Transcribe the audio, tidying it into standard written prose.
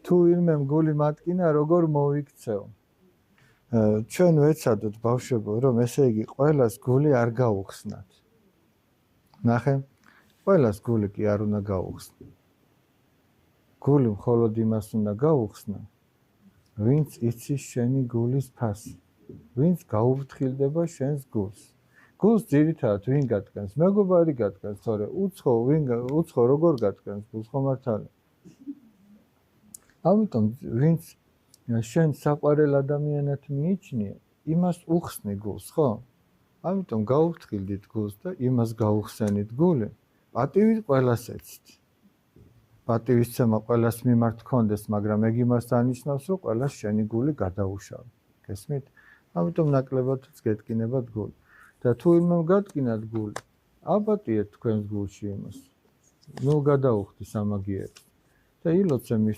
თუ ვინმემ გული მატკინა, როგორ მოვიქცეო? ჩვენ ვეცადოთ ბავშვებო, რომ ესე იგი ყველას გული არ გაუხსნათ. ნახე, ყველას გული კი არ უნდა გაუხსნა. გული მხოლოდ იმას უნდა გაუხსნა, ვინც იცის შენი გულის ფასი, ვინც გაუფრთხილდება შენს გულს. გულს ძირითადად ვინ გატკენს? მეგობარი გატკენს, თორე უცხო როგორ გატკენს გულს, ხო მართალია? ამიტომ ვინც შენ საყვარელ ადამიანად მიიჩნია, იმას უხსნი გულს, ხო? ამიტომ გაუფრთხილდით გულს და იმას გაუხსენით გული. პატივი ყველას ეცით. პატივისცემა ყველას მიმართ გქონდეს, მაგრამ ეგ იმას დანიშნავს, რომ ყველას შენი გული გადაუშავი. გესმით? ამიტომ ნაკლებადაც გეტკინებათ გული. და თუ იმამ გატკინათ გული, აბატიეთ თქვენს გულში იმას. ნუ გადაუხდი სამაგიერებს. და ილოცე მის